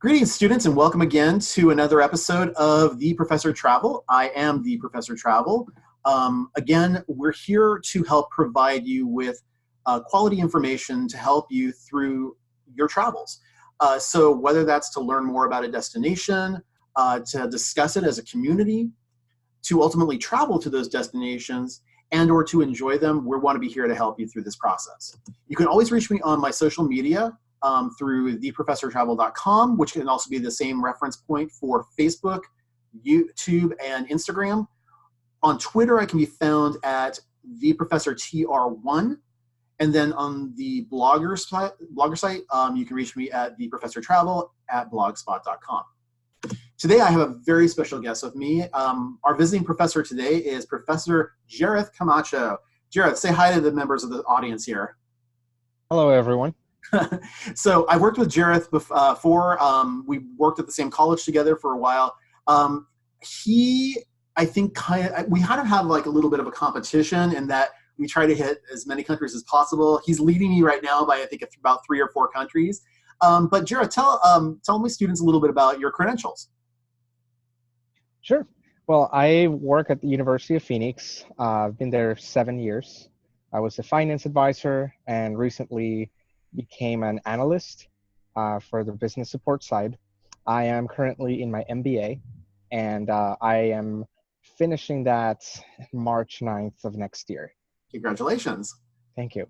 Greetings, students, and welcome again to another episode of The Professor Travel. I am The Professor Travel. Again, we're here to help provide you with quality information to help you through your travels. So whether that's to learn more about a destination, to discuss it as a community, to ultimately travel to those destinations, and or to enjoy them, we want to be here to help you through this process. You can always reach me on my social media through theprofessortravel.com, which can also be the same reference point for Facebook, YouTube, and Instagram. On Twitter, I can be found at theprofessortr1. And then on the blogger site, you can reach me at theprofessortravel@blogspot.com. Today, I have a very special guest with me. Our visiting professor today is Professor Jereth Camacho. Jereth, say hi to the members of the audience here. Hello, everyone. So I worked with Jereth before. We worked at the same college together for a while. I think, we kind of have like a little bit of a competition in that we try to hit as many countries as possible. He's leading me right now by, I think, about 3 or 4 countries. But Jereth, tell my students a little bit about your credentials. Sure. Well, I work at the University of Phoenix. I've been there 7 years. I was a finance advisor and recently became an analyst for the business support side. I am currently in my MBA, and I am finishing that March 9th of next year. Congratulations. Thank you.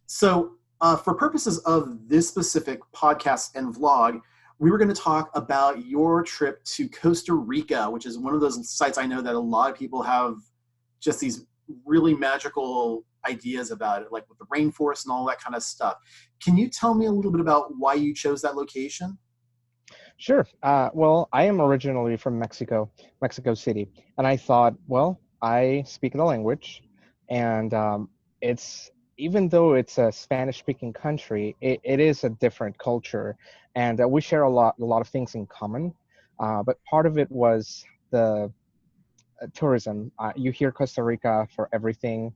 So for purposes of this specific podcast and vlog, we were going to talk about your trip to Costa Rica, which is one of those sites I know that a lot of people have just these really magical ideas about it, like with the rainforest and all that kind of stuff. Can you tell me a little bit about why you chose that location? Sure. Well, I am originally from Mexico City. And I thought, well, I speak the language. And even though it's a Spanish-speaking country, it is a different culture. And we share a lot of things in common. But part of it was the tourism. You hear Costa Rica for everything.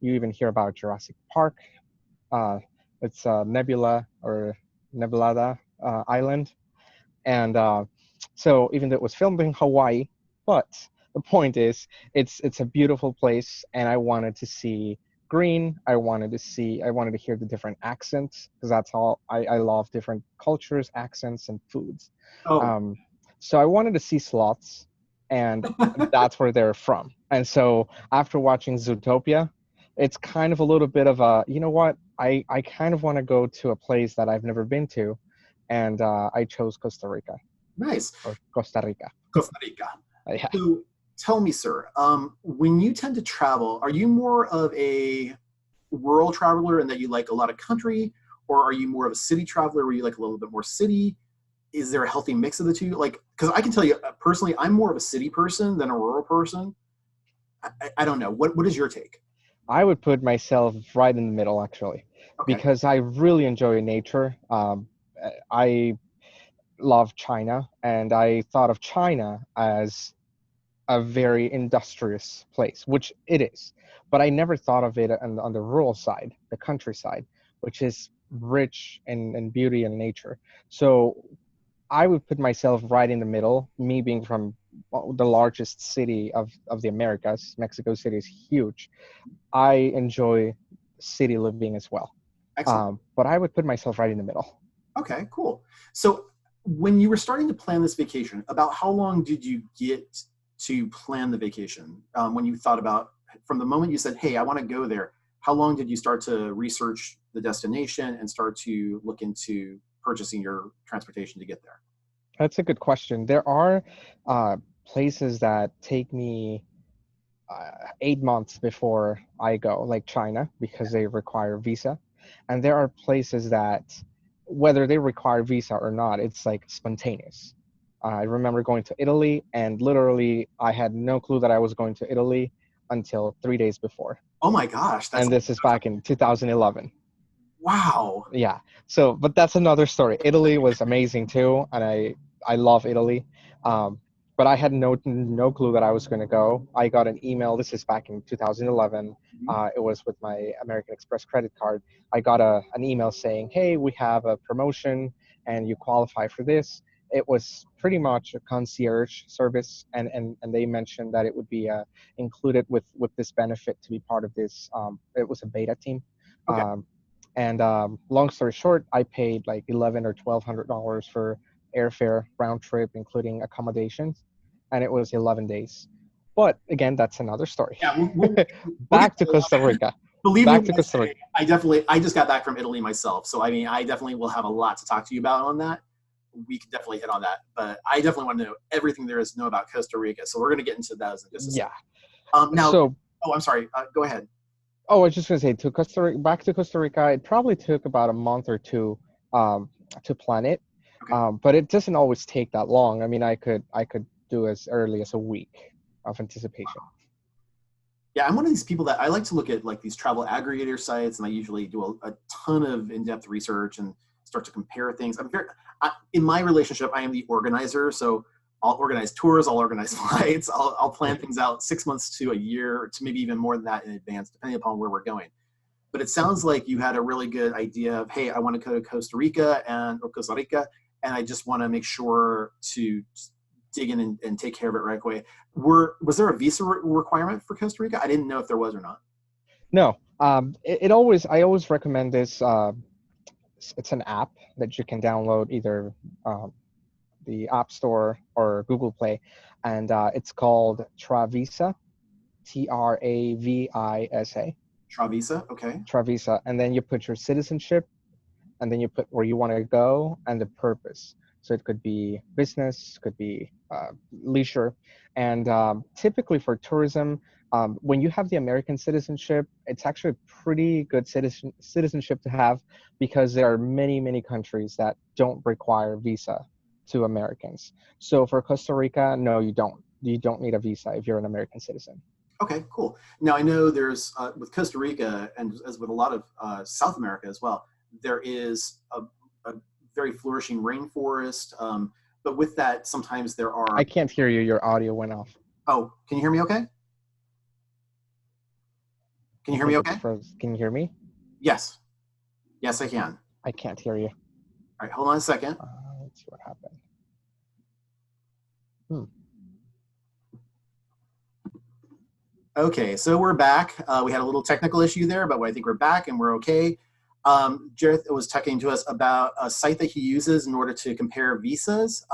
You even hear about Jurassic Park. It's Nebula or Nebulada Island. And so even though it was filmed in Hawaii, but the point is, it's a beautiful place, and I wanted to see green. I wanted to hear the different accents, because that's all I love, different cultures, accents, and foods. Oh. So I wanted to see sloths, and that's where they're from. And so after watching Zootopia, it's kind of a little bit of a, you know what, I kind of want to go to a place that I've never been to, and I chose Costa Rica. Nice. Or Costa Rica. Costa Rica. Yeah. So tell me, sir, when you tend to travel, are you more of a rural traveler in that you like a lot of country, or are you more of a city traveler where you like a little bit more city? Is there a healthy mix of the two? Like, because I can tell you personally, I'm more of a city person than a rural person. I don't know. What is your take? I would put myself right in the middle, actually, Okay. because I really enjoy nature. I love China, and I thought of China as a very industrious place, which it is. But I never thought of it on the rural side, the countryside, which is rich in beauty and nature. So I would put myself right in the middle, me being from the largest city of the Americas. Mexico City is huge. I enjoy city living as well. Excellent. But I would put myself right in the middle. Okay, cool. So when you were starting to plan this vacation, about how long did you get to plan the vacation? When you thought about, from the moment you said, hey, I want to go there, how long did you start to research the destination and start to look into purchasing your transportation to get there? That's a good question. There are places that take me 8 months before I go, like China, because they require visa. And there are places that, whether they require visa or not, it's like spontaneous. I remember going to Italy, and literally I had no clue that I was going to Italy until 3 days before. Oh my gosh. And this is back in 2011. Wow. Yeah. So, but that's another story. Italy was amazing too, and I love Italy. But I had no clue that I was going to go. I got an email. This is back in 2011. It was with my American Express credit card. I got an email saying, "Hey, we have a promotion and you qualify for this. It was pretty much a concierge service, and they mentioned that it would be included with this benefit to be part of this. It was a beta team. Okay. And long story short, I paid like $1,100 or $1,200 for airfare round trip, including accommodations, and it was 11 days. But again, that's another story. Yeah, we'll get Back to Costa Rica. believe me Back when to I Costa say Rica. I just got back from Italy myself. So I mean, I definitely will have a lot to talk to you about on that. We could definitely hit on that. But I definitely want to know everything there is to know about Costa Rica. So we're going to get into those in just a second. Yeah. Now, So, oh, I'm sorry. Go ahead. oh, I was just gonna say to Costa Rica, back to Costa Rica. It probably took about a month or two um, to plan it, Okay. but it doesn't always take that long. I mean, I could do as early as a week of anticipation. Yeah, I'm one of these people that I like to look at like these travel aggregator sites, and I usually do a ton of in-depth research and start to compare things. In my relationship, I am the organizer, so I'll organize tours, I'll organize flights, I'll plan things out 6 months to a year, to maybe even more than that in advance, depending upon where we're going. But it sounds like you had a really good idea of, hey, I want to go to Costa Rica, and I just want to make sure to dig in and take care of it right away. Was there a visa requirement for Costa Rica? I didn't know if there was or not. No, I always recommend this. It's an app that you can download either the App Store or Google Play, and it's called Travisa, Travisa, Travisa, okay. Travisa, and then you put your citizenship, and then you put where you want to go and the purpose. So it could be business, could be leisure, and typically for tourism, when you have the American citizenship, it's actually a pretty good citizenship to have because there are many countries that don't require visa to Americans. So for Costa Rica, no, you don't. You don't need a visa if you're an American citizen. Okay, cool. Now I know there's with Costa Rica and as with a lot of South America as well, there is a very flourishing rainforest. But with that, sometimes there are. I can't hear you. Your audio went off. Oh, can you hear me? Okay. Can I you hear me? think it's Okay. frozen. Can you hear me? Yes. Yes, I can. I can't hear you. All right, hold on a second. Let's see what happened. Hmm. Okay, so we're back. We had a little technical issue there, but I think we're back and we're okay. Jereth was talking to us about a site that he uses in order to compare visas.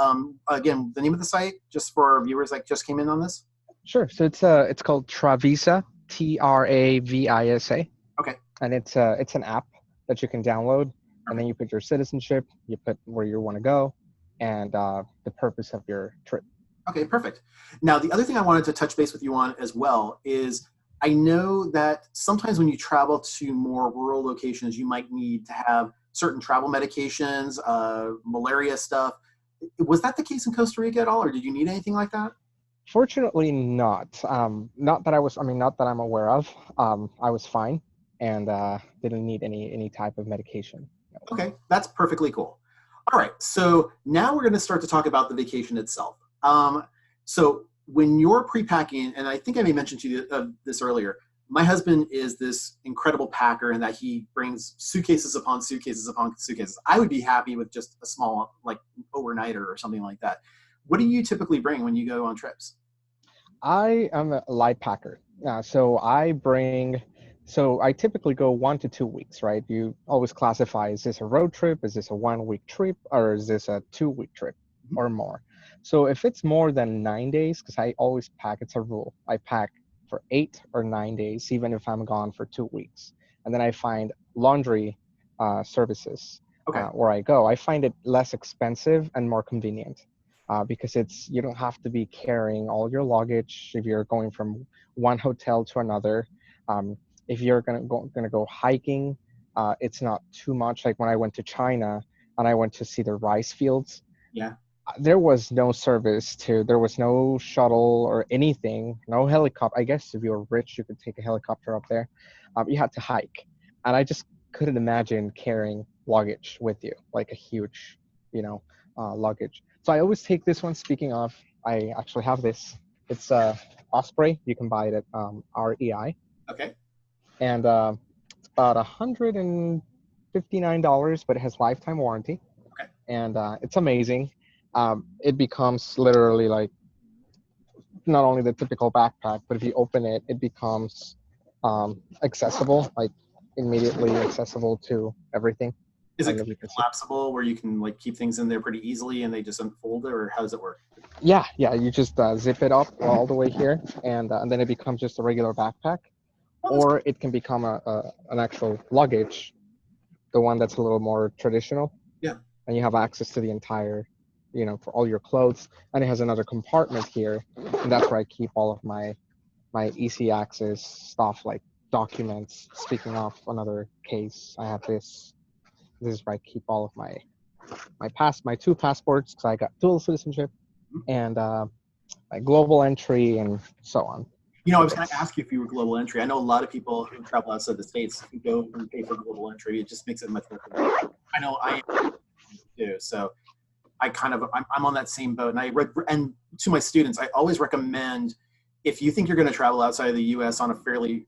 Again, the name of the site, just for our viewers that just came in on this. Sure. So it's called Travisa, Travisa. Okay. And it's an app that you can download, and then you put your citizenship, you put where you want to go, and the purpose of your trip. Okay, perfect. Now, the other thing I wanted to touch base with you on as well is I know that sometimes when you travel to more rural locations, you might need to have certain travel medications, malaria stuff. Was that the case in Costa Rica at all, or did you need anything like that? Fortunately, not. Not that not that I'm aware of. I was fine and didn't need any type of medication. No. Okay, that's perfectly cool. All right, so now we're going to start to talk about the vacation itself. So when you're pre-packing, and I think I may mention to you this earlier, my husband is this incredible packer in that he brings suitcases upon suitcases upon suitcases. I would be happy with just a small, like, overnighter or something like that. What do you typically bring when you go on trips? I am a light packer. So I typically go 1 to 2 weeks, right? You always classify, is this a road trip? Is this a 1 week trip? Or is this a 2 week trip or more? So if it's more than 9 days, because I always pack, it's a rule. I pack for 8 or 9 days, even if I'm gone for 2 weeks. And then I find laundry services Okay. where I go. I find it less expensive and more convenient. Because you don't have to be carrying all your luggage if you're going from one hotel to another. If you're gonna go hiking, it's not too much. Like when I went to China and I went to see the rice fields, Yeah. there was no there was no shuttle or anything, no helicopter. I guess if you were rich, you could take a helicopter up there. You had to hike, and I just couldn't imagine carrying luggage with you, like a huge, luggage. So I always take this one. Speaking of, I actually have this. It's Osprey. You can buy it at REI, Okay. and it's about $159, but it has lifetime warranty. Okay. and it's amazing. It becomes literally like not only the typical backpack, but if you open it, it becomes accessible, like immediately accessible to everything. Is I it don't know if you can see. collapsible where you can like keep things in there pretty easily and they just unfold it, or how does it work? Yeah, yeah. You just zip it up all the way here, and then it becomes just a regular backpack, Oh, that's or it can become an actual luggage, the one that's a little more traditional, yeah. and you have access to the entire, for all your clothes. And it has another compartment here, and that's where I keep all of my easy access stuff like documents. Speaking of another case, I have this. This is where I keep all of my two passports because I got dual citizenship, and my global entry and so on. I If was going to it's ask you if you were global entry. I know a lot of people who travel outside the States who go and pay for global entry. It just makes it much more convenient. I know I do. So I'm on that same boat. And to my students, I always recommend if you think you're going to travel outside of the US on a fairly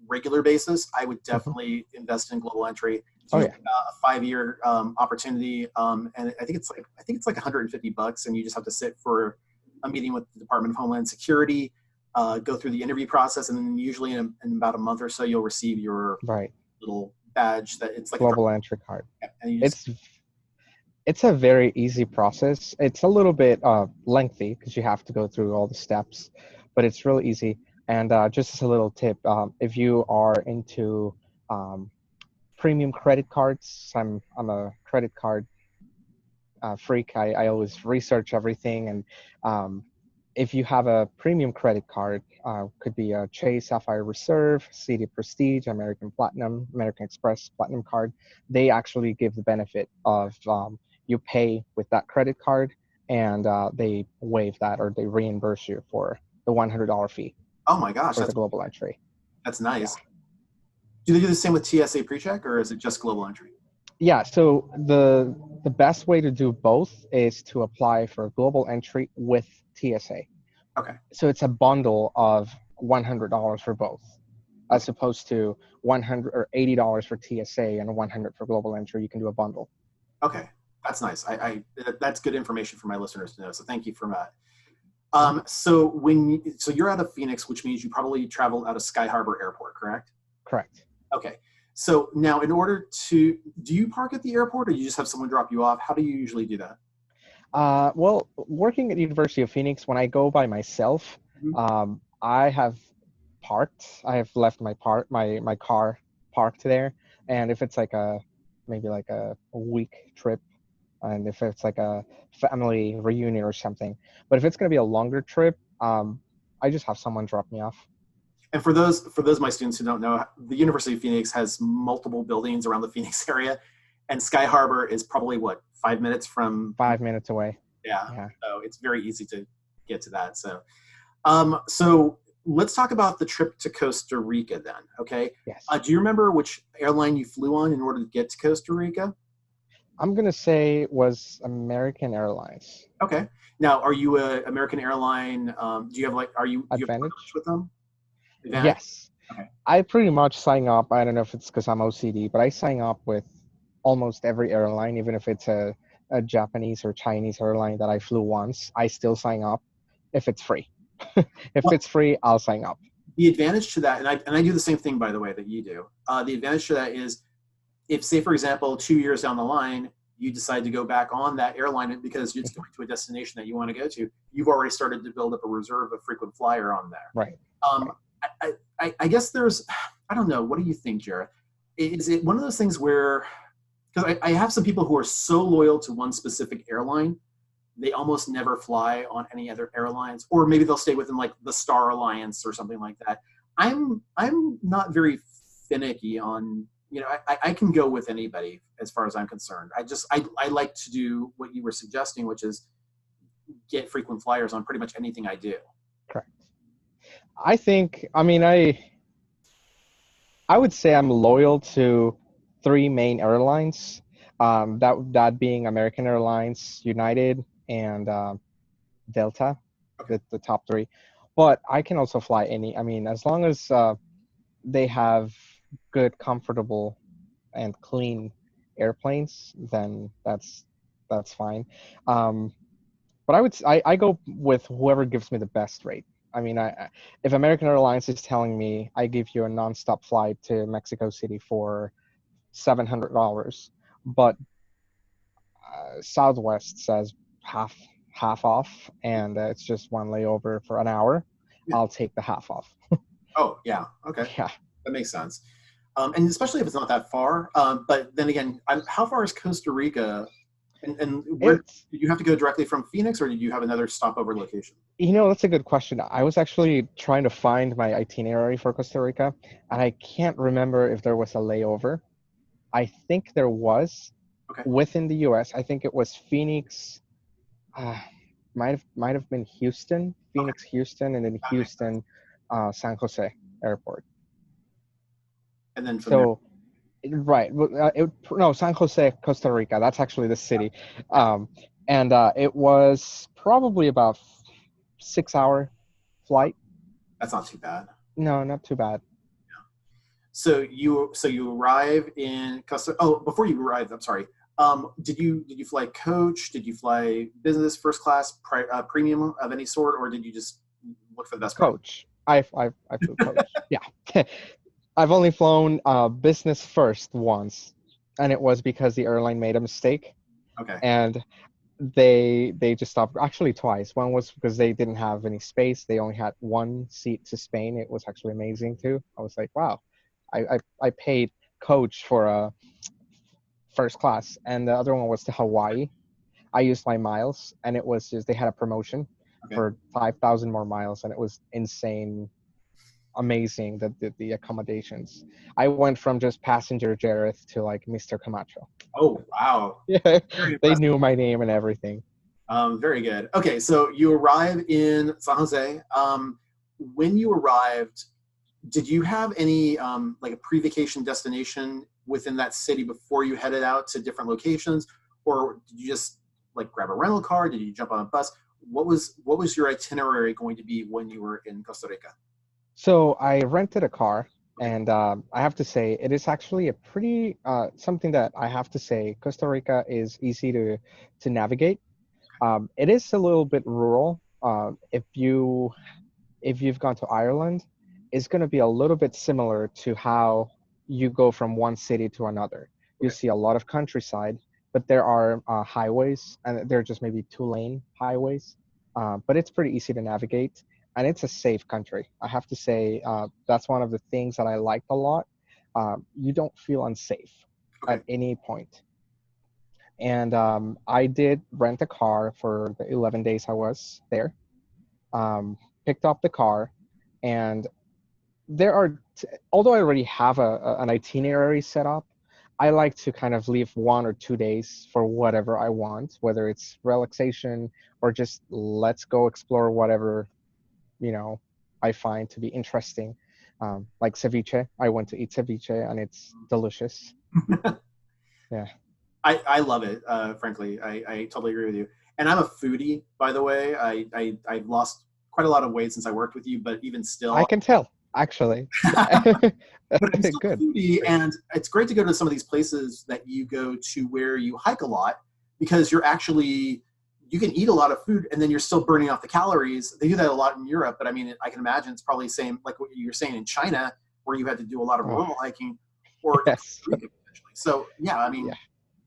regular basis, I would definitely invest in global entry. It's oh usually yeah, a 5-year opportunity, and I think it's like $150, and you just have to sit for a meeting with the Department of Homeland Security, go through the interview process, and then usually in about a month or so, you'll receive your right. little badge that it's like a Global entry card. and you just It's it's a very easy process. It's a little bit lengthy because you have to go through all the steps, but it's really easy. And just as a little tip, if you are into um, premium credit cards, I'm a credit card freak. I always research everything, and if you have a premium credit card, could be a Chase Sapphire Reserve, CD Prestige, American Platinum, American Express Platinum card. They actually give the benefit of you pay with that credit card, and they waive that or they reimburse you for the $100 fee oh my gosh, for the global entry. that's Yeah. nice. Do they do the same with TSA PreCheck, or is it just global entry? Yeah, so the best way to do both is to apply for global entry with TSA. Okay. So it's a bundle of $100 for both, Okay. as opposed to 100 or $80 for TSA and 100 for global entry. You can do a bundle. Okay. That's nice. That's good information for my listeners to know. So thank you for that. Mhm. So you're out of Phoenix, which means you probably traveled out of Sky Harbor Airport, correct? Correct. Okay. So now, do you park at the airport, or you just have someone drop you off? How do you usually do that? Well, working at University of Phoenix, when I go by myself, Mhm. I have parked. I have left my car parked there, and if it's like maybe like a week trip, and if it's like a family reunion or something, but if it's gonna be a longer trip, I just have someone drop me off. And for those of my students who don't know, the University of Phoenix has multiple buildings around the Phoenix area, and Sky Harbor is probably what 5 minutes from. 5 minutes away. Yeah, Yeah. so it's very easy to get to that. So let's talk about the trip to Costa Rica then. Okay, Yes. do you remember which airline you flew on in order to get to Costa Rica? I'm gonna say it was American Airlines. Okay, now are you a American airline? Do you have like do you have coverage Advantage? with them? Advantage. Yes. Okay. I pretty much sign up. I don't know if it's because I'm OCD, but I sign up with almost every airline, even if it's a Japanese or Chinese airline that I flew once. I still sign up if it's free. If Well, it's free, I'll sign up. the advantage to that, and I do the same thing by the way that you do. The advantage to that is if, say, for example, 2 years down the line, you decide to go back on that airline because it's going to a destination that you want to go to, you've already started to build up a reserve of frequent flyer on there. Right. Um, I guess I don't know. What do you think, Jereth? Is it one of those things where, because I have some people who are so loyal to one specific airline, they almost never fly on any other airlines, or maybe they'll stay within like the Star Alliance or something like that. I'm not very finicky on, I can go with anybody as far as I'm concerned. I like to do what you were suggesting, which is get frequent flyers on pretty much anything I do. Correct. I would say I'm loyal to three main airlines. That being American Airlines, United, and Delta, Okay. the top three. But I can also fly any. I mean, as long as they have good, comfortable, and clean airplanes, then that's fine. Um, but I go with whoever gives me the best rate. I mean, if American Airlines is telling me I give you a nonstop flight to Mexico City for $700, but Southwest says half half off, and it's just one layover for an hour, Yeah. I'll take the half off. Oh, yeah. Okay. Yeah, That makes sense. And especially if it's not that far. But then again, how far is Costa Rica? And where it's did you have to go directly from Phoenix, or did you have another stopover location? that's a good question. I was actually trying to find my itinerary for Costa Rica, and I can't remember if there was a layover. I think there was Okay. within the U.S. I think it was Phoenix. Uh, might have been Houston, Okay. Phoenix, Houston, and then That makes sense. Houston, San Jose Airport. And then from there. So right, no, San Jose, Costa Rica. That's actually the city, Yeah. and it was probably about 6 hour flight. That's not too bad. No, not too bad. So you arrive in Costa. Oh, before you arrived, I'm sorry. Did you fly coach? Did you fly business, first class, premium of any sort, or did you just look for the best price? Coach. I flew coach. Yeah, I've only flown business first once, and it was because the airline made a mistake, Okay. and they just stopped. Actually, twice. One was because they didn't have any space. They only had one seat to Spain. It was actually amazing too. I was like, wow, I paid coach for a first class, and the other one was to Hawaii. I used my miles, and it was just they had a promotion Okay. for 5,000 more miles, and it was insane, amazing the accommodations. I went from just passenger Jereth to like Mr. Camacho. Oh, wow. Yeah, Very they impressive. knew my name and everything. Very good. Okay, so you arrive in San Jose. When you arrived, did you have any like a pre-vacation destination within that city before you headed out to different locations, or did you just like grab a rental car? Did you jump on a bus? What was your itinerary going to be when you were in Costa Rica? So I rented a car, Okay. and I have to say it is actually a pretty something that I have to say Costa Rica is easy to navigate. It is a little bit rural. If you've gone to Ireland, it's going to be a little bit similar to how you go from one city to another. You Okay. see a lot of countryside, but there are highways, and they're just maybe two-lane highways. But it's pretty easy to navigate, and it's a safe country. I have to say that's one of the things that I liked a lot. You don't feel unsafe Okay. at any point. And I did rent a car for the 11 days I was there. Um, Picked up the car, and there are although I already have an itinerary set up, I like to kind of leave 1 or 2 days for whatever I want, whether it's relaxation or just let's go explore whatever you know I find to be interesting. Like ceviche, I went to eat ceviche, and it's delicious. Yeah, I love it. Frankly, I totally agree with you. And I'm a foodie, by the way. I've lost quite a lot of weight since I worked with you, but even I still, can tell actually. but I'm still Good. a foodie, and it's great to go to some of these places that you go to where you hike a lot because you can eat a lot of food and then you're still burning off the calories. They do that a lot in Europe, but I mean, I can imagine it's probably the same like what you were saying in China, where you had to do a lot of Oh, rural hiking, or in Costa yes. Rica potentially. So yeah, I Yeah. mean,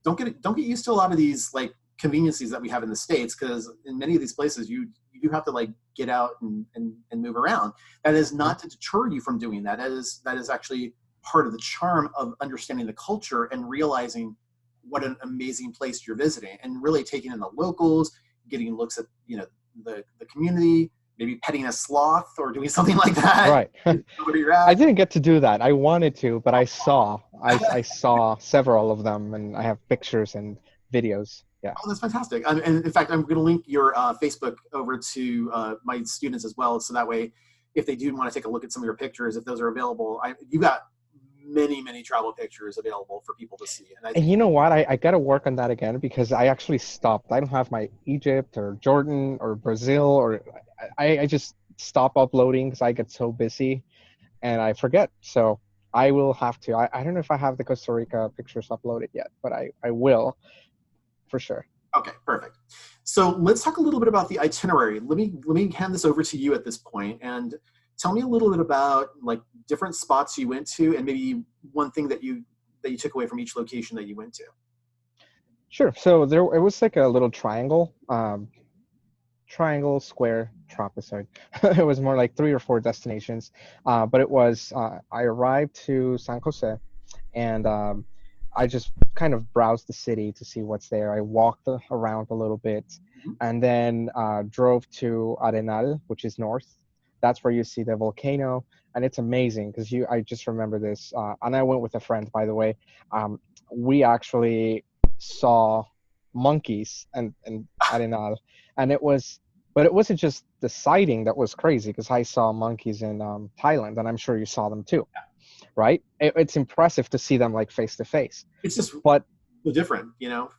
don't get used to a lot of these like conveniences that we have in the states because in many of these places you do have to like get out and move around. That is Mhm. not to deter you from doing that. That is actually part of the charm of understanding the culture and realizing what an amazing place you're visiting and really taking in the locals, getting looks at the community, maybe petting a sloth or doing something like that. Right. Where you're I at. didn't get to do that. I wanted to, but I saw several of them, and I have pictures and videos. Yeah. Oh, that's fantastic. And in fact, I'm going to link your Facebook over to my students as well. So that way, if they do want to take a look at some of your pictures, if those are available, you got many, many travel pictures available for people to see. And I And think, you know what? I got to work on that again because I actually stopped. I don't have my Egypt or Jordan or Brazil, or I just stop uploading because I get so busy and I forget. So I will have to. I don't know if I have the Costa Rica pictures uploaded yet, but I will for sure. Okay, perfect. So let's talk a little bit about the itinerary. Let me hand this over to you at this point and tell me a little bit about like different spots you went to and maybe one thing that you took away from each location that you went to. Sure. So there, it was like a little triangle, triangle, square, trapezoid. It was more like 3 or 4 destinations. But it was, I arrived to San Jose, and I just kind of browsed the city to see what's there. I walked around a little bit, Mhm. and then drove to Arenal, which is north. That's where you see the volcano, and it's amazing because you. I just remember this, and I went with a friend, by the way. Um, we actually saw monkeys and Arenal, and it was. But it wasn't just the sighting that was crazy because I saw monkeys in Thailand, and I'm sure you saw them too, right? It's impressive to see them like face to face. It's just But so different,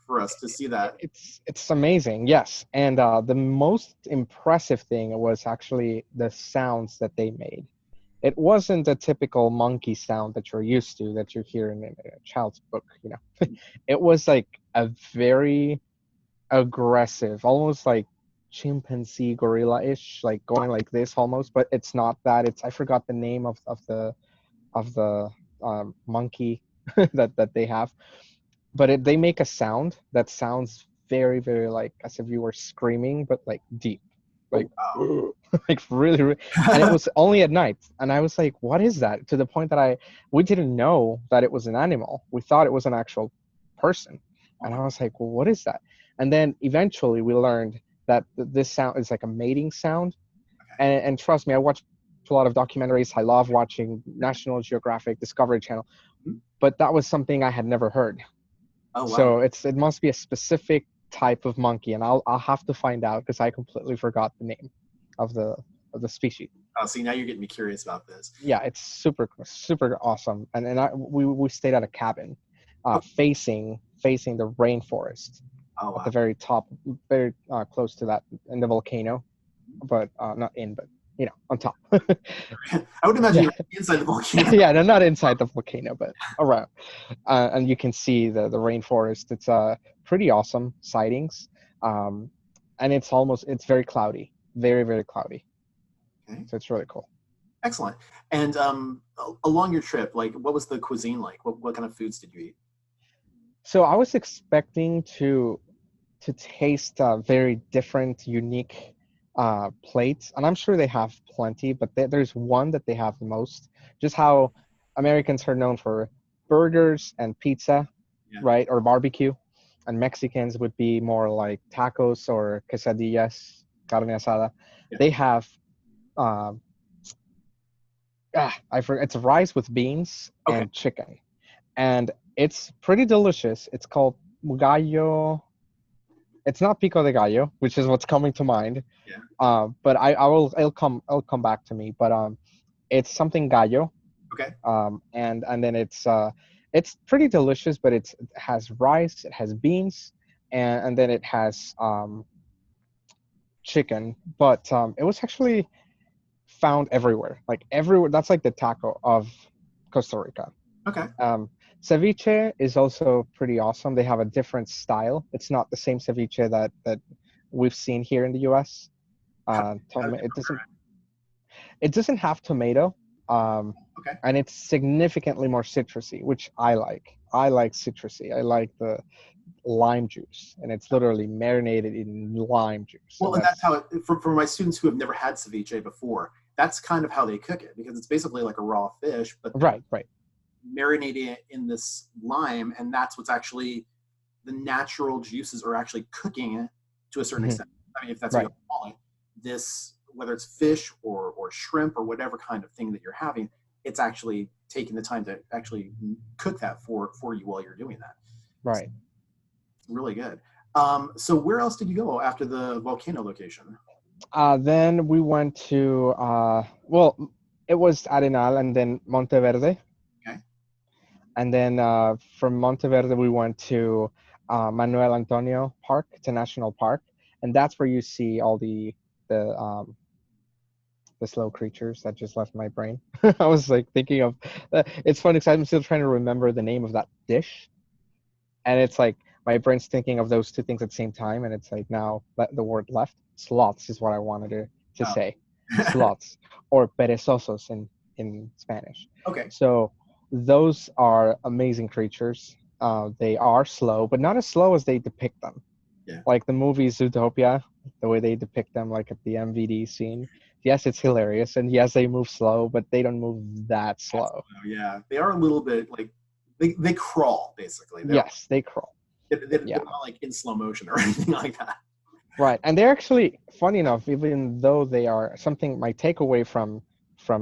for us to see that. it's amazing, yes. And the most impressive thing was actually the sounds that they made. It wasn't a typical monkey sound that you're used to, that you hear in a child's book, you know. It was like a very aggressive, almost like chimpanzee gorilla-ish, like going like this almost, but it's not that. It's, I forgot the name of the monkey that they have, but they make a sound that sounds very, very like as if you were screaming, but like deep, Oh like wow. like really, really. And it was only at night, and I was like, what is that? To the point that we didn't know that it was an animal. We thought it was an actual person, Oh and my. I was like, well, what is that? And then eventually we learned that this sound is like a mating sound. And trust me, I watch a lot of documentaries. I love watching National Geographic, Discovery Channel, Mhm. but that was something I had never heard. Oh wow. So it must be a specific type of monkey, and I'll have to find out because I completely forgot the name of the species. Oh, see, now you're getting me curious about this. Yeah, it's super super awesome. We stayed at a cabin, Oh, facing the rainforest oh at the wow. very top, very close to that in the volcano, but not in, but on top. I would imagine Yeah, you're inside the volcano. yeah, no, not inside the volcano, but around. And you can see the rainforest. It's pretty awesome sightings, um, and it's very cloudy, very very cloudy. Okay, So it's really cool. excellent. And along your trip, like, what was the cuisine like? What kind of foods did you eat? So I was expecting to taste very different, unique plates, and I'm sure they have plenty, but there's one that they have the most. Just how Americans are known for burgers and pizza, Yeah. right, or barbecue, and Mexicans would be more like tacos or quesadillas, carne asada. Yeah. They have um, I forget, it's rice with beans Okay. and chicken, and it's pretty delicious. It's called gallo. It's not pico de gallo, which is what's coming to mind. Yeah. But it'll come back to me. But it's something gallo, Okay. and then it's pretty delicious. But it has rice, it has beans, and then it has chicken. But it was actually found everywhere, like everywhere. That's like the taco of Costa Rica. Okay. Um, Ceviche is also pretty awesome. They have a different style. It's not the same ceviche that we've seen here in the U.S. How, how did It doesn't have tomato, um, Okay. and it's significantly more citrusy, which I like. I like citrusy. I like the lime juice, and it's literally marinated in lime juice, Well, and and that's how that's for my students who have never had ceviche before, that's kind of how they cook it because it's basically like a raw fish, but they're right, right. marinating it in this lime, and that's what's actually the natural juices are actually cooking it to a certain Hmm. extent. I mean, if that's what you Right, call it, this whether it's fish or shrimp or whatever kind of thing that you're having, it's actually taking the time to actually cook that for you while you're doing that. So, right. really good. So where else did you go after the volcano location? Then we went to well, it was Arenal and then Monteverde. Okay. And then from Monteverde, we went to Manuel Antonio Park. It's a national park, and that's where you see all the the slow creatures that just left my brain. I was like thinking of. It's funny because I'm still trying to remember the name of that dish, and it's like my brain's thinking of those two things at the same time, and it's like now the word left. Sloths is what I wanted to Oh. say. Sloths, or perezosos in Spanish. Okay. So those are amazing creatures. They are slow, but not as slow as they depict them. Yeah. Like the movie Zootopia, the way they depict them, like at the MVD scene. Yes, it's hilarious, and yes, they move slow, but they don't move that slow. Yeah, they are a little bit like they crawl basically. Yes, they crawl. They're Yeah, not like in slow motion or anything like that. right. And they're actually funny enough, even though they are something. My takeaway from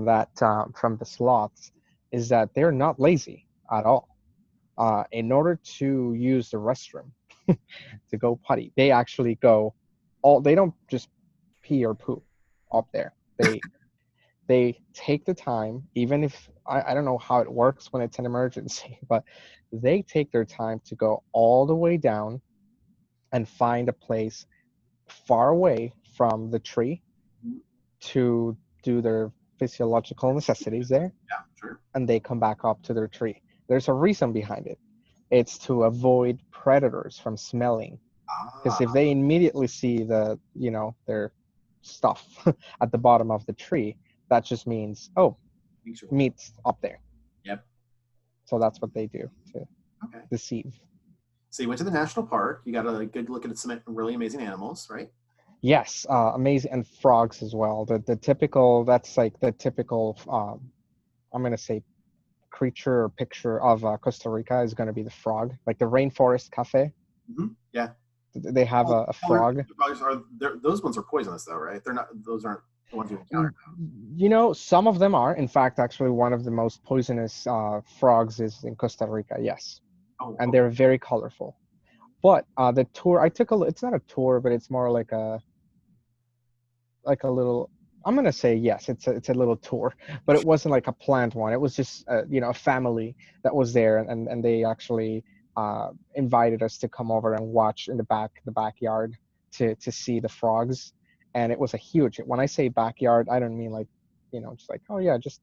that from the sloths is that they're not lazy at all. In order to use the restroom, to go potty, they actually go all. They don't just pee or poop up there. They take the time, even if I don't know how it works when it's an emergency, but they take their time to go all the way down and find a place far away from the tree to do their physiological necessities there, Yeah, sure. and they come back up to their tree. There's a reason behind it. It's to avoid predators from smelling, because if Ah, they immediately see their stuff at the bottom of the tree, that just means, oh, thanks. meat's up there. Yep. So that's what they do to Okay. deceive. So you went to the national park. You got a good look at some really amazing animals, right? Yes, amazing, and frogs as well. The typical, that's like the typical I'm gonna say creature or picture of Costa Rica is gonna be the frog, like the rainforest cafe. Yeah. They have Oh, a frog. those ones are poisonous though, right? They're not. Those aren't the ones you encountered. Some of them are. In fact, actually, one of the most poisonous frogs is in Costa Rica. Yes, Oh, and okay. they're very colorful. But the tour I took it's not a tour, but it's more like a little. I'm gonna say yes, it's a little tour, but it wasn't like a planned one. It was just a family that was there, and they actually invited us to come over and watch in the backyard to see the frogs, and it was a huge. When I say backyard, I don't mean like just like, oh yeah, just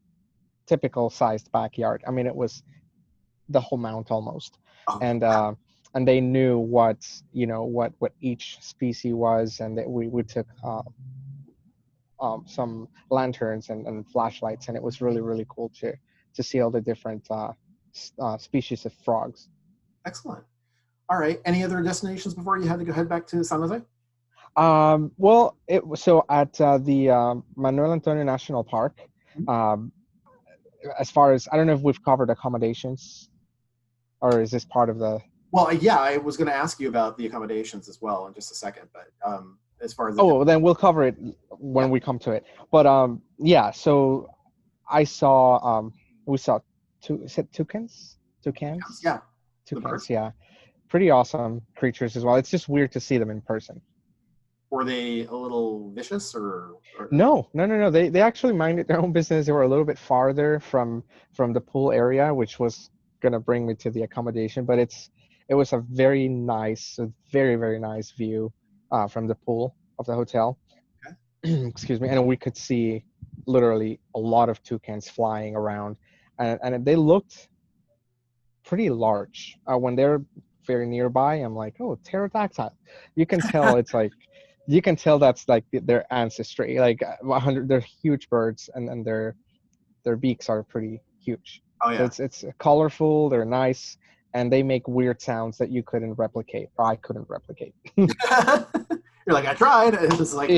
typical sized backyard. I mean, it was the whole mount almost, Oh, and and they knew what each species was, and that we took some lanterns and flashlights, and it was really really cool to see all the different species of frogs. excellent. All right. Any other destinations before you had to go head back to San Jose? Well, it was so at the Manuel Antonio National Park. Um, as far as I don't know if we've covered accommodations, or is this part of the? Well, yeah, I was going to ask you about the accommodations as well in just a second, but as far as the Oh, then we'll cover it yeah, when we come to it. But yeah. So I saw we saw is it toucans? Toucans? yeah, the birds. Toucans, yeah. Pretty awesome creatures as well. It's just weird to see them in person. Were they a little vicious or No. They actually minded their own business. They were a little bit farther from the pool area, which was gonna bring me to the accommodation. But it was a very very nice view from the pool of the hotel. okay. Excuse me, and we could see literally a lot of toucans flying around, and they looked pretty large. When they're very nearby, I'm like, oh, pterodactyl. You can tell it's like, you can tell that's like their ancestry. Like 100, they're huge birds, and their beaks are pretty huge. Oh So yeah. it's colorful. They're nice, and they make weird sounds that you couldn't replicate, or I couldn't replicate. You're like, I tried. And this is like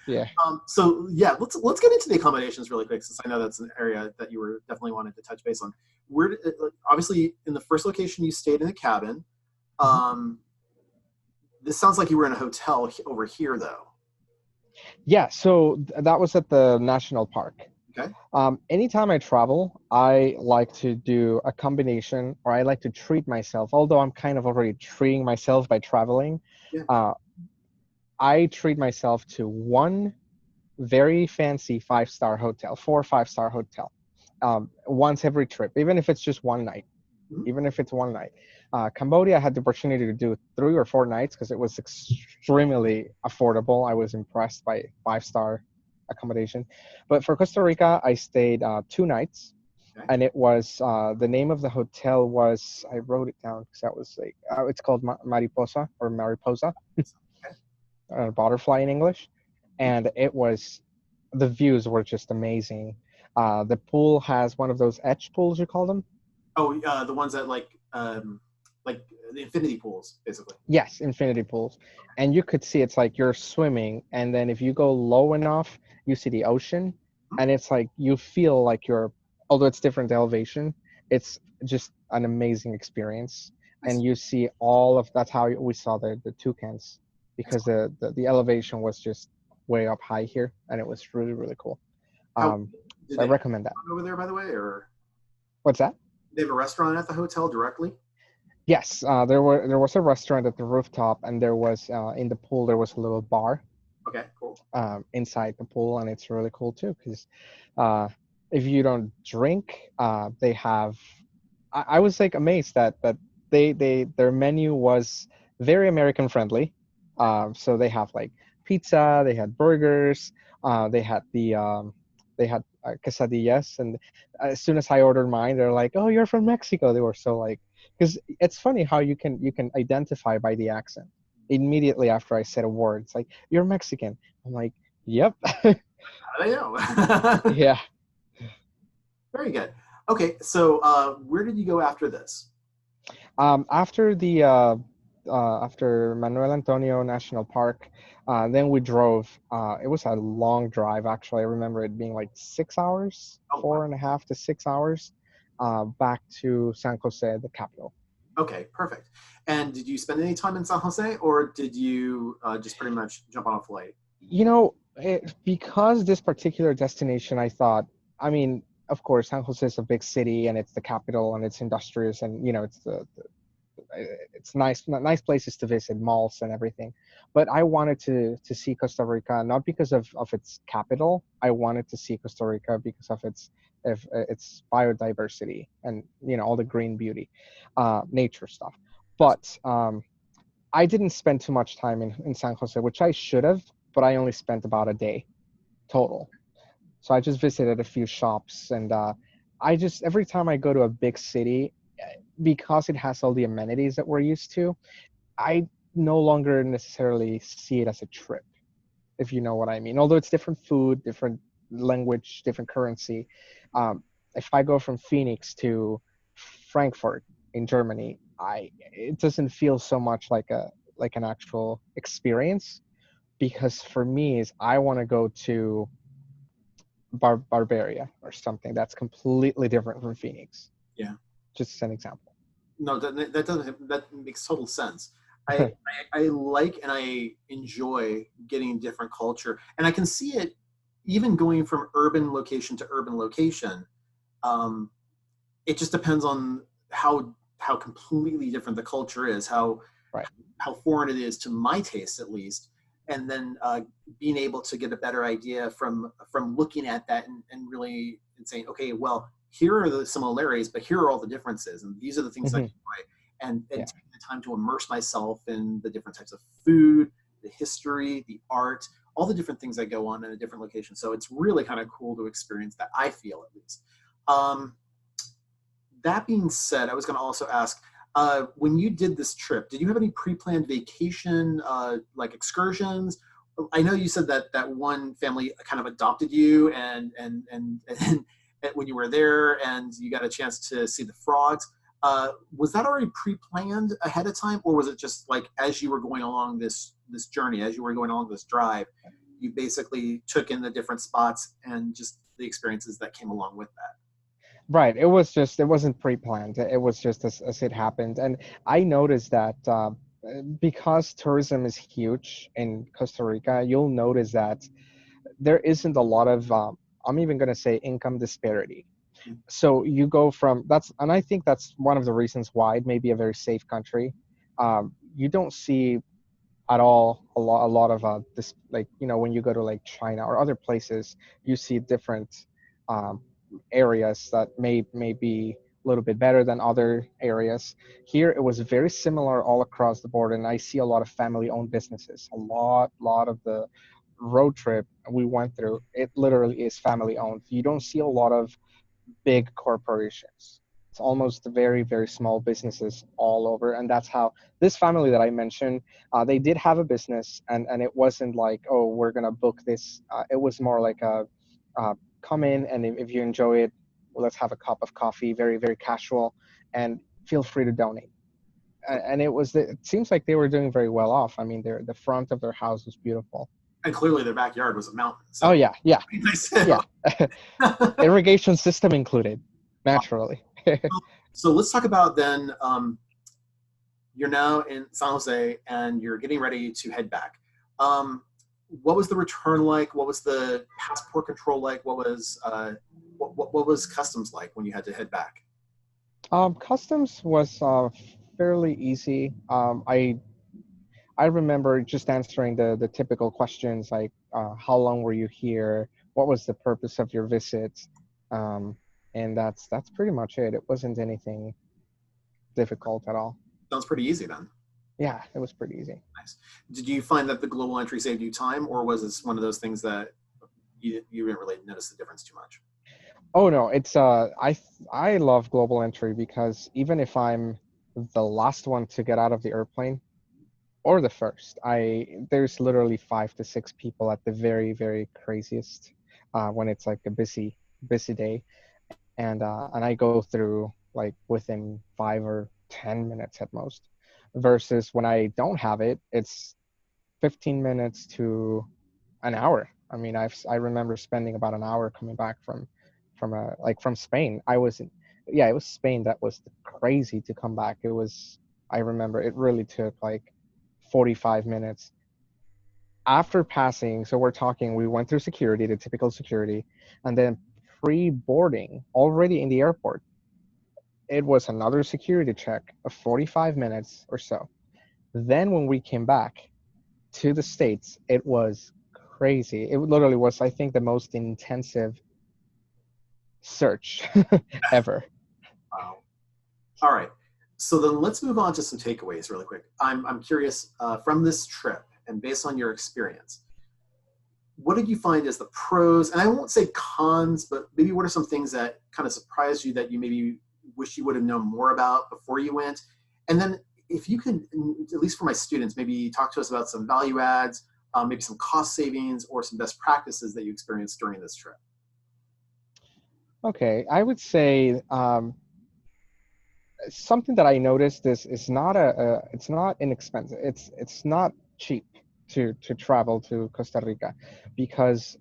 Yeah. so yeah, let's get into the accommodations really quick, since I know that's an area that you were definitely wanted to touch base on. Where obviously in the first location you stayed in a cabin. Mhm. This sounds like you were in a hotel over here though. Yeah, so that was at the national park. Okay. Anytime I travel, I like to do a combination, or I like to treat myself, although I'm kind of already treating myself by traveling. Yeah. Uh, I treat myself to one very fancy 5-star hotel, 4 or 5-star hotel, once every trip, even if it's just one night. Mhm. Even if it's one night. Cambodia, I had the opportunity to do 3 or 4 nights because it was extremely affordable. I was impressed by 5-star accommodation. But for Costa Rica, I stayed 2 nights. Okay. and it was the name of the hotel was, I wrote it down because that was like it's called Mariposa or Mariposa, Okay. butterfly in English, Mhm. and it was the views were just amazing. The pool has one of those etch pools, you call them. Oh, the ones that like the infinity pools, basically. Yes, infinity pools. And you could see it's like you're swimming, and then if you go low enough, you see the ocean, Mhm. and it's like you feel like you're, although it's different elevation, it's just an amazing experience. Nice. And you see all of that's how we saw the toucans That's because cool. the elevation was just way up high here, and it was really, really cool. How did So I they have recommend that. over there, by the way, or What's that? they have a restaurant at the hotel directly? Yes, there was a restaurant at the rooftop, and there was in the pool there was a little bar Okay, cool. inside the pool, and it's really cool too because uh, if you don't drink, they have. I was like amazed that their menu was very American friendly. So they have like pizza, they had burgers, they had they had quesadillas, and as soon as I ordered mine, they're like, "Oh, you're from Mexico." They were so like, because it's funny how you can identify by the accent immediately after I said a word. It's like you're Mexican. I'm like, "Yep." How do they know? Yeah. Very good. Okay, so where did you go after this? After the after Manuel Antonio National Park, then we drove. It was a long drive, actually. I remember it being like 6 hours, Oh, wow. 4.5 to 6 hours, back to San Jose, the capital. Okay, perfect. And did you spend any time in San Jose, or did you just pretty much jump on a flight? Because this particular destination, I thought, I mean, of course, San Jose is a big city and it's the capital and it's industrious and it's it's nice places to visit, malls and everything. But I wanted to see Costa Rica not because of its capital. I wanted to see Costa Rica because of its biodiversity and all the green beauty, nature stuff. But I didn't spend too much time in San Jose, which I should have, but I only spent about a day total. So I just visited a few shops, and I just every time I go to a big city, because it has all the amenities that we're used to, I no longer necessarily see it as a trip, if you know what I mean. Although it's different food, different language, different currency. Um, if I go from Phoenix to Frankfurt in Germany, I it doesn't feel so much like an actual experience because for me is I want to go to Barbaria or something that's completely different from Phoenix. Yeah. Just as an example. No, that doesn't that makes total sense. I like and I enjoy getting different culture, and I can see it even going from urban location to urban location. Um, it just depends on how completely different the culture is, Right. how foreign it is to my taste at least, and then being able to get a better idea from looking at that and really and saying, okay, well, here are the similarities, but here are all the differences, and these are the things I Hmm. enjoy, and Yeah. taking the time to immerse myself in the different types of food, the history, the art, all the different things that go on in a different location. So it's really kind of cool to experience that. I feel at least. Um, that being said, I was going to also ask, when you did this trip, did you have any pre-planned vacation, like excursions? I know you said that one family kind of adopted you, and when you were there, and you got a chance to see the frogs. Was that already pre-planned ahead of time, or was it just like as you were going along this journey, as you were going along this drive, you basically took in the different spots and just the experiences that came along with that? Right. It wasn't pre-planned. It was just as it happened. And I noticed that because tourism is huge in Costa Rica, you'll notice that there isn't a lot of, I'm even going to say income disparity. So you go from and I think that's one of the reasons why it may be a very safe country. You don't see at all a lot of this, like when you go to like China or other places, you see different um, areas that may be a little bit better than other areas. Here it was very similar all across the board, and I see a lot of family owned businesses. A lot of the road trip we went through, it literally is family owned. You don't see a lot of big corporations. It's almost very, very small businesses all over. And that's how this family that I mentioned, they did have a business, and it wasn't like, oh, we're going to book this. It was more like uh, come in, and if you enjoy it, well, let's have a cup of coffee, very, very casual, and feel free to donate. And it seems like they were doing very well off. I mean, the front of their house was beautiful. And clearly their backyard was a mountain. Oh, So yeah, yeah, nice. yeah. Irrigation system included, naturally. So let's talk about then. You're now in San Jose and you're getting ready to head back. What was the return like? What was the passport control like? What was customs like when you had to head back? Customs was fairly easy. I remember just answering the typical questions like how long were you here? What was the purpose of your visit? Um, and that's pretty much it. It wasn't anything difficult at all. Sounds pretty easy then. Yeah, it was pretty easy. Nice. Did you find that the global entry saved you time, or was this one of those things that you didn't really notice the difference too much? Oh no, it's I love global entry because even if I'm the last one to get out of the airplane or the first, I there's literally 5 to 6 people at the very, very craziest when it's like a busy day, and I go through like within 5 or 10 minutes at most, versus when I don't have it, it's 15 minutes to an hour. I mean, I remember spending about an hour coming back from Spain. Yeah, it was Spain that was crazy to come back. I remember it really took like 45 minutes after passing. So we're talking, we went through security, the typical security, and then pre-boarding already in the airport. It was another security check of 45 minutes or so. Then when we came back to the States, it was crazy. It literally was, I think, the most intensive search ever. Wow. All right. So then let's move on to some takeaways really quick. I'm curious from this trip and based on your experience, what did you find as the pros? And I won't say cons, but maybe what are some things that kind of surprised you that you maybe wish you would have known more about before you went? And then if you could, at least for my students, maybe talk to us about some value adds, maybe some cost savings or some best practices that you experienced during this trip. Okay, I would say something that I noticed is it's not inexpensive. It's not cheap to travel to Costa Rica because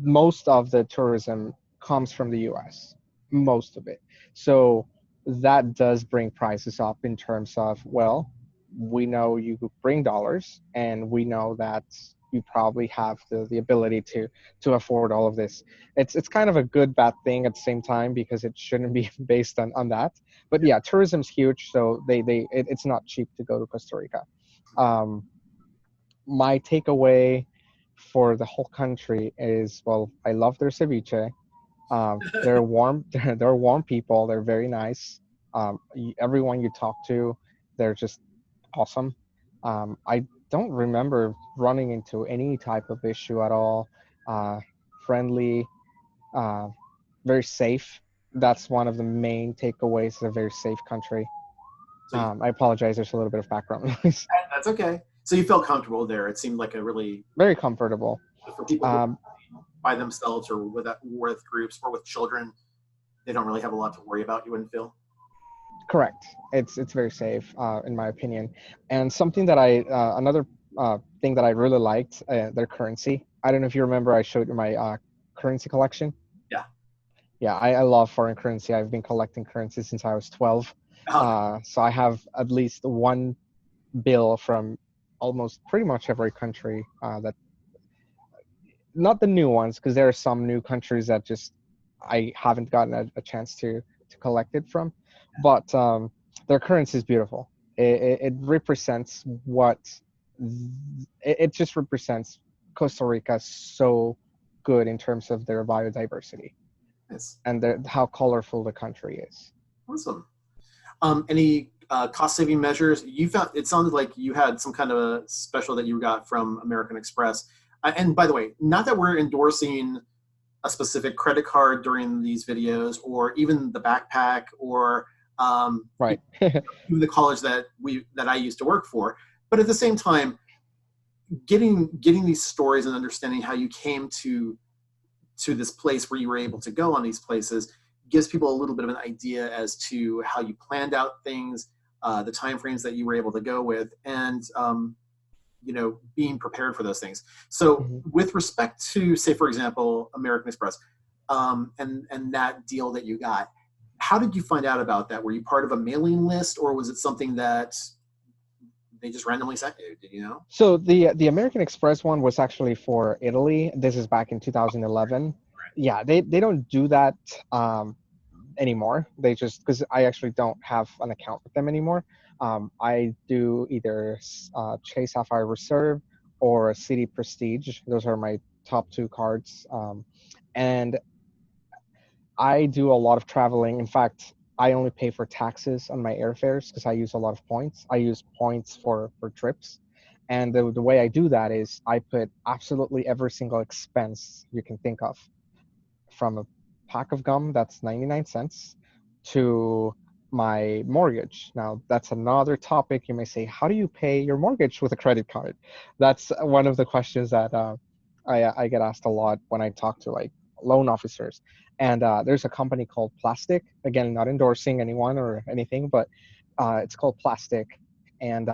most of the tourism comes from the US, most of it. So that does bring prices up in terms of, well, we know you bring dollars and we know that you probably have the ability to afford all of this. It's kind of a good bad thing at the same time because it shouldn't be based on that. But yeah, tourism's huge, so it's not cheap to go to Costa Rica. Um, my takeaway for the whole country is, well, I love their ceviche. They're warm. They're warm people. They're very nice. Everyone you talk to, they're just awesome. I don't remember running into any type of issue at all. Uh, Friendly, uh, very safe. That's one of the main takeaways. It's a very safe country. So you, I apologize. There's a little bit of background noise. that's okay. So you felt comfortable there. It seemed like a really, Very comfortable. for people who are Um, by themselves or with groups or with children, they don't really have a lot to worry about, you wouldn't feel? Correct. It's very safe, in my opinion. And something that another thing that I really liked, their currency. I don't know if you remember, I showed you my currency collection. Yeah. Yeah, I love foreign currency. I've been collecting currency since I was 12. Okay. So I have at least one bill from almost pretty much every country that not the new ones, because there are some new countries that just I haven't gotten a chance to collect it from, but their currency is beautiful. It represents it just represents Costa Rica so good in terms of their biodiversity Nice. and how colorful the country is. Awesome. Any cost saving measures you found? It sounded like you had some kind of a special that you got from American Express. And by the way, not that we're endorsing a specific credit card during these videos, or even the backpack, or Right. even the college that I used to work for. But at the same time, getting these stories and understanding how you came to this place where you were able to go on these places gives people a little bit of an idea as to how you planned out things, the timeframes that you were able to go with, and being prepared for those things. So Mhm. with respect to, say, for example, American Express, and that deal that you got, how did you find out about that? Were you part of a mailing list, or was it something that they just randomly sent you? Did you know? So the American Express one was actually for Italy. This is back in 2011. Yeah, they don't do that anymore. They just, because I actually don't have an account with them anymore. I do either Chase Sapphire Reserve or City Prestige. Those are my top two cards. And I do a lot of traveling. In fact, I only pay for taxes on my airfares because I use a lot of points. I use points for trips. And the way I do that is I put absolutely every single expense you can think of, from a pack of gum that's 99 cents to my mortgage. Now, that's another topic. You may say, how do you pay your mortgage with a credit card? That's one of the questions that I get asked a lot when I talk to like loan officers. And there's a company called Plastic. Again, not endorsing anyone or anything, but it's called Plastic. And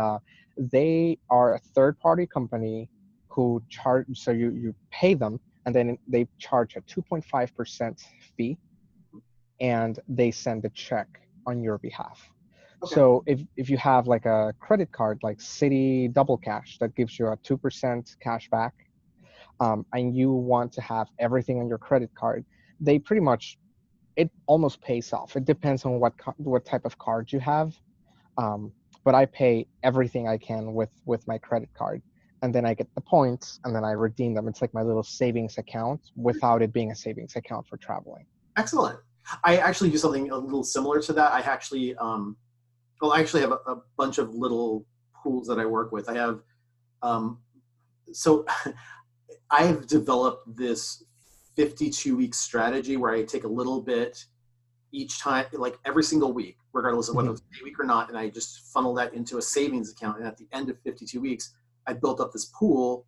they are a third party company who charge, so you pay them and then they charge a 2.5% fee and they send a check on your behalf. Okay. So if you have like a credit card like City Double Cash that gives you a 2% cash back, and you want to have everything on your credit card, they pretty much, it almost pays off. It depends on what type of card you have. Um, but I pay everything I can with my credit card, and then I get the points, and then I redeem them. It's like my little savings account without it being a savings account for traveling. Excellent. I actually do something a little similar to that. I actually, I actually have a bunch of little pools that I work with. I have, so I've developed this 52-week strategy where I take a little bit each time, like every single week, regardless of whether Mhm. it's a week or not, and I just funnel that into a savings account. And at the end of 52 weeks, I built up this pool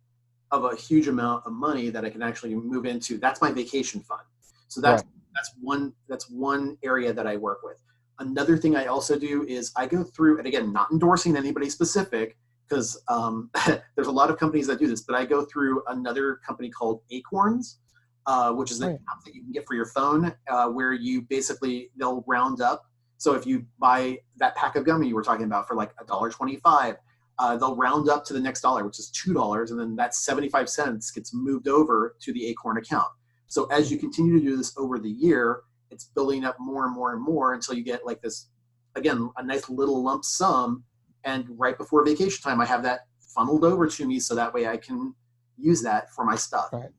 of a huge amount of money that I can actually move into. That's my vacation fund. So Right. that's one area that I work with. Another thing I also do is I go through, and again, not endorsing anybody specific, because there's a lot of companies that do this, but I go through another company called Acorns, which is an Right. app that you can get for your phone, where you basically, they'll round up. So if you buy that pack of gum you were talking about for like $1.25, they'll round up to the next dollar, which is $2, and then that 75 cents gets moved over to the Acorn account. So as you continue to do this over the year, it's building up more and more and more until you get like this, again, a nice little lump sum. And right before vacation time, I have that funneled over to me so that way I can use that for my stuff. Right.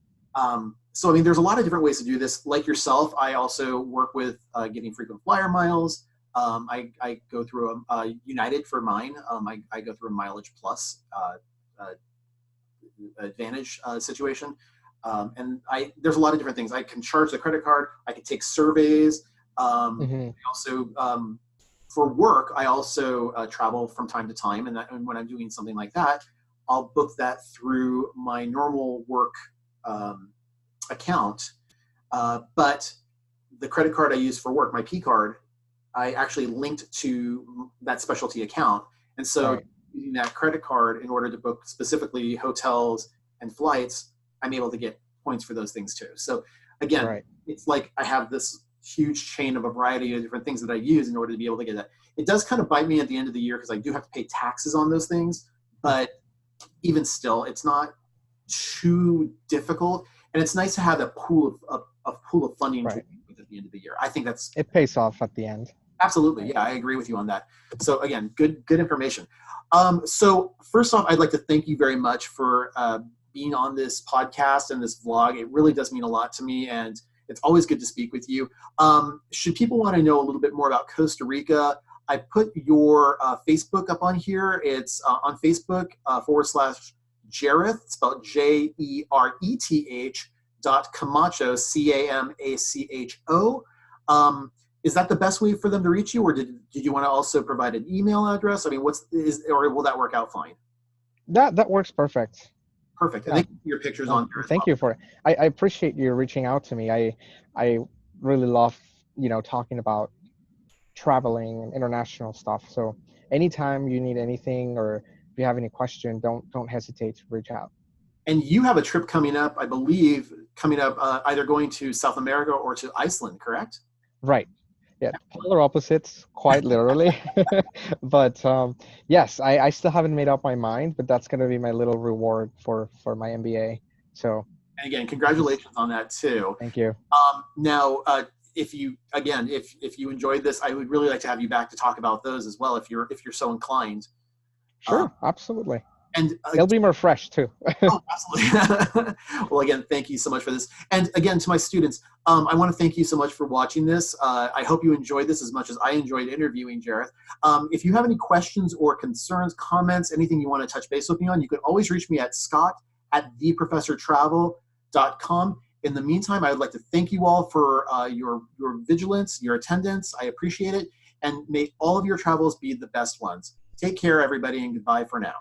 So, I mean, there's a lot of different ways to do this. Like yourself, I also work with getting frequent flyer miles. I go through United for mine. I go through a Mileage Plus uh, Advantage situation. There's a lot of different things. I can charge the credit card. I can take surveys. Hmm. I also, for work, I also travel from time to time. And when I'm doing something like that, I'll book that through my normal work account. But the credit card I use for work, my P card, I actually linked to that specialty account. And so Right. using that credit card in order to book specifically hotels and flights, I'm able to get points for those things too. So again, Right. it's like I have this huge chain of a variety of different things that I use in order to be able to get that. It does kind of bite me at the end of the year because I do have to pay taxes on those things, but even still, it's not too difficult. And it's nice to have that pool of funding to Right. work with at the end of the year. I think that's It pays off at the end. absolutely, Right. yeah, I agree with you on that. So again, good information. So first off, I'd like to thank you very much for being on this podcast and this vlog. It really does mean a lot to me, and it's always good to speak with you. Should people want to know a little bit more about Costa Rica, I put your Facebook up on here. It's on Facebook /Jereth, spelled Jereth Camacho, Camacho. Is that the best way for them to reach you, or did you want to also provide an email address? I mean, or will that work out fine? That works perfect. Perfect. And Yeah. they can put your pictures No, on there as thank well. you for it. I appreciate you reaching out to me. I really love, talking about traveling and international stuff. So anytime you need anything or if you have any question, don't hesitate to reach out. And you have a trip coming up, I believe, either going to South America or to Iceland, correct? Right. Yeah, polar opposites, quite literally. But yes, I still haven't made up my mind, but that's going to be my little reward for my MBA. So And again, just congratulations on that too. thank you. Now, if you enjoyed this, I would really like to have you back to talk about those as well, if you're so inclined. Um, Sure, absolutely. and It'll be more fresh too. Oh, absolutely. Well, again, thank you so much for this. And again, to my students, I want to thank you so much for watching this. I hope you enjoyed this as much as I enjoyed interviewing Jereth. If you have any questions or concerns, comments, anything you want to touch base with me on, you can always reach me at scott@theprofessortravel.com. In the meantime, I would like to thank you all for your vigilance, your attendance. I appreciate it. And may all of your travels be the best ones. Take care, everybody, and goodbye for now.